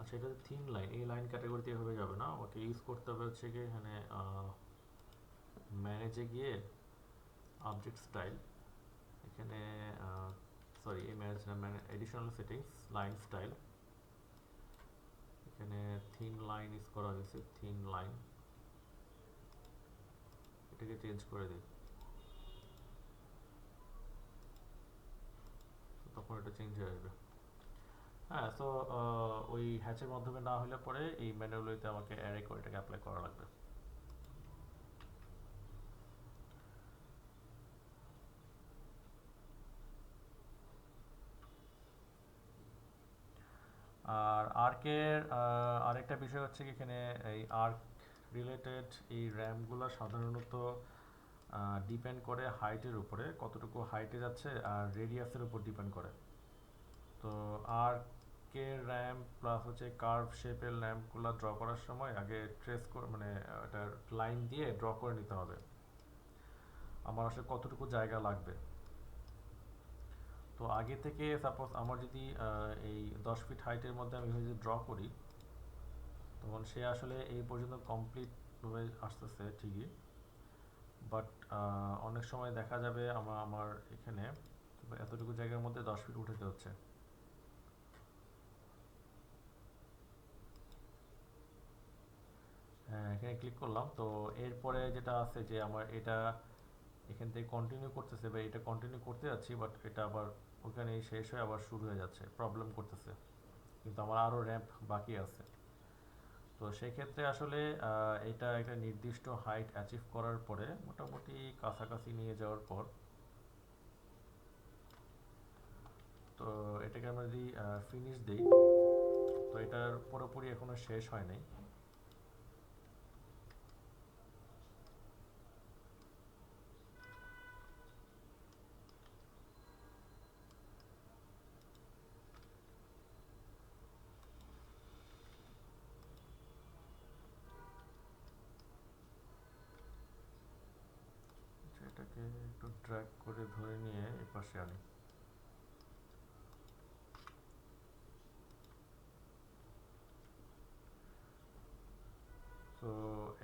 আচ্ছা, এটা থিম লাইন, এই লাইন ক্যাটাগরিতে এভাবে যাবে না, আমাকে ইউজ করতে হবে হচ্ছে কি এখানে ম্যানেজে গিয়ে অবজেক্ট স্টাইল, এখানে সরি এই ম্যানেজ না, এডিশনাল সেটিংস, লাইন স্টাইল, এখানে থিন লাইন ইউজ করা হয়েছে, থিন লাইন, হাইটটাকে চেঞ্জ করে দিই, তখন এটা চেঞ্জ হয়ে আসবে। হ্যাঁ, তো ওই হ্যাচের মাধ্যমে না হলে পরে এই ম্যানুয়ালিতে আমাকে অ্যারে করে এটাকে অ্যাপ্লাই করা লাগবে। আর আর্কের আরেকটা বিষয় হচ্ছে কি, এখানে এই আর্ক রিলেটেড এই র্যামগুলো সাধারণত ডিপেন্ড করে হাইটের উপরে, কতটুকু হাইটে যাচ্ছে, আর রেডিয়াসের উপর ডিপেন্ড করে। তো আর্কের র্যাম প্লাস হচ্ছে কার্ভ শেপের ল্যাম্পগুলো ড্র করার সময় আগে ট্রেস করে, মানে এটার লাইন দিয়ে ড্র করে নিতে হবে আমার আসলে কতটুকু জায়গা লাগবে। তো আগে থেকে সাপোজ আমার যদি এই 10 ফিট হাইটের মধ্যে আমি যদি ড্র করি, তখন সে আসলে এই পর্যন্ত কমপ্লিটভাবে আসতেছে ঠিকই, বাট অনেক সময় দেখা যাবে আমার এখানে এতটুকু জায়গার মধ্যে 10 ফিট উঠাতে হচ্ছে। হ্যাঁ, এখানে ক্লিক করলাম, তো এরপরে যেটা আছে যে আমার এটা এখান থেকে কন্টিনিউ করতেছে, বা এটা কন্টিনিউ করতে যাচ্ছি, বাট এটা আবার ওখানেই শেষ হয়ে আবার শুরু হয়ে যাচ্ছে, প্রবলেম করতেছে, কিন্তু আমার আরও র্যাম্প বাকি আছে। তো সেই ক্ষেত্রে আসলে এটা একটা নির্দিষ্ট হাইট অ্যাচিভ করার পরে, মোটামুটি কাছাকাছি নিয়ে যাওয়ার পর, তো এটাকে আমরা যদি ফিনিশ দিই, তো এটার পুরোপুরি এখনো শেষ হয় নাই। আচ্ছা, এটাকে একটু ড্র্যাগ করে ধরে নিয়ে এই পাশে আনি। তো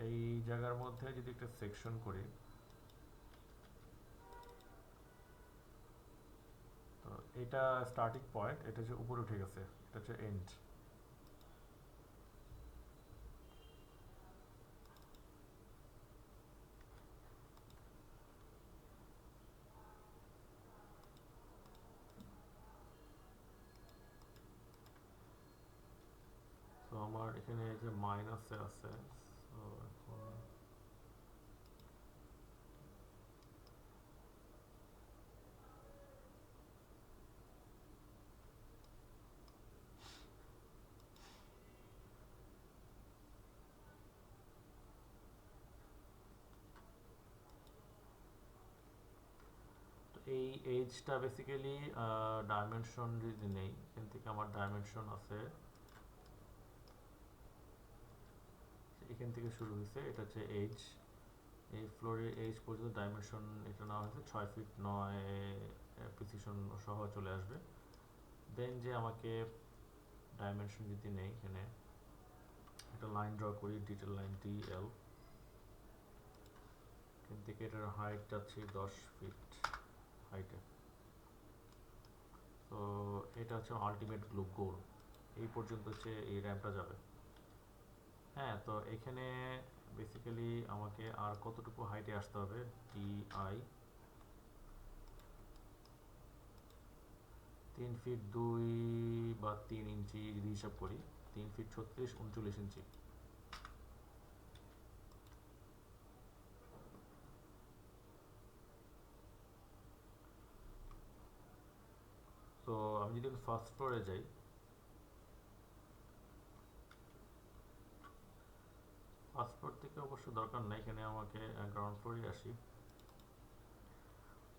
এই জায়গার মধ্যে যদি একটা সেকশন করি, তো এটা স্টার্টিং পয়েন্ট, এটা হচ্ছে উপরে উঠে গেছে, এটা হচ্ছে এন্ড। তো আমার এখানে যে মাইনাসে আছে, তো এখন তো এই এজটা বেসিক্যালি ডাইমেনশন যদি নেই, এখান থেকে আমার ডাইমেনশন আছে, এখান থেকে শুরু হয়েছে, এটা হচ্ছে এজ, এই ফ্লোরের এজ পর্যন্ত ডাইমেনশন এটা নেওয়া হয়েছে 6 ফিট 9, প্রিসিশন সহ চলে আসবে। দেন যে আমাকে ডাইমেনশন যদি নেই, এখানে একটা লাইন ড্র করি, ডিটেল লাইন ডিএল, এখান থেকে এটার হাইট যাচ্ছে 10 ফিট হাইটে। তো এটা হচ্ছে আলটিমেট গোল, এই পর্যন্ত হচ্ছে এই র্যাম্পটা যাবে। হ্যাঁ, তো এখানে বেসিক্যালি আমাকে আর কতটুকু হাইটে আসতে হবে, ডিআই 3 ফিট 2 বা 3 ইঞ্চি যদি হিসাব করি, 3 ফিট 36 39 ইঞ্চি। তো আমি যদি ফার্স্ট ফ্লোরে যাই, ফার্স্ট ফ্লোর থেকে অবশ্য দরকার নাই, এখানে আমাকে গ্রাউন্ড ফ্লোরে আসি।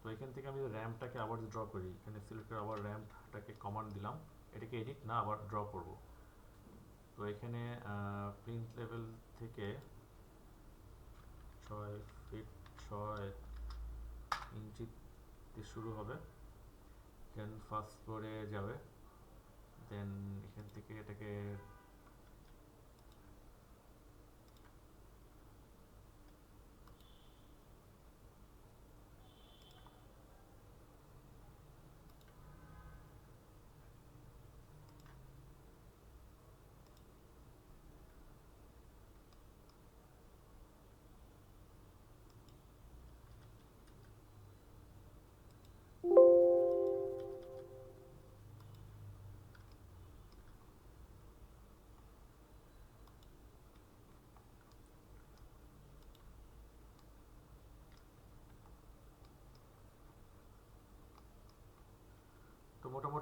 তো এখান থেকে আমি র্যাম্পটাকে আবার ড্র করি, এখানে সিলেক্ট করে আবার র্যাম্পটাকে কমান্ড দিলাম, এটাকে এডিট না আবার ড্র করব। তো এখানে প্রিন্ট লেভেল থেকে 6 ফিট 6 ইঞ্চিতে শুরু হবে, দেন ফার্স্ট ফ্লোরে যাবে, দেন এখান থেকে এটাকে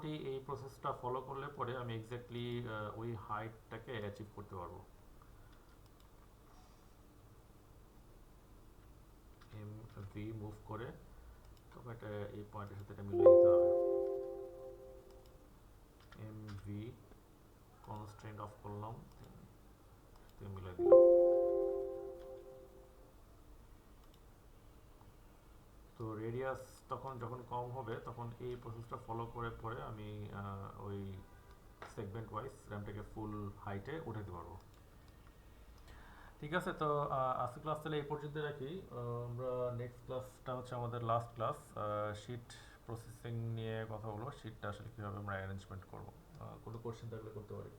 মোটামুটি এই প্রসেসটা ফলো করলে পরে আমি এক্স্যাক্টলি ওই হাইটটাকে অ্যাচিভ করতে পারবো। এম ভি মুভ করে তবে এটা এই পয়েন্টের সাথে এটা মিলিয়ে দিতে হবে। এম ভি কনস্ট্রেন্ট অফ করলাম, মিলিয়ে দিলাম। তো রেডিয়াস তখন যখন কম হবে তখন এই প্রসেসটা ফলো করে পরে আমি ওই সেগমেন্ট ওয়াইজ র্যামটাকে ফুল হাইটে উঠাতে পারবো। ঠিক আছে, তো আজকে ক্লাস তাহলে এই পর্যন্ত রাখি। আমরা নেক্সট ক্লাসটা হচ্ছে আমাদের লাস্ট ক্লাস, শিট প্রসেসিং নিয়ে কথা বলবো, শিটটা আসলে কীভাবে আমরা অ্যারেঞ্জমেন্ট করবো। কোনো কোশ্চেন থাকলে করতে পারি।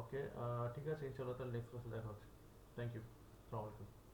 ওকে, ঠিক আছে, ইনশাল্লাহ তাহলে নেক্সট ক্লাসে দেখা হচ্ছে। থ্যাংক ইউ, আসসালামু আলাইকুম।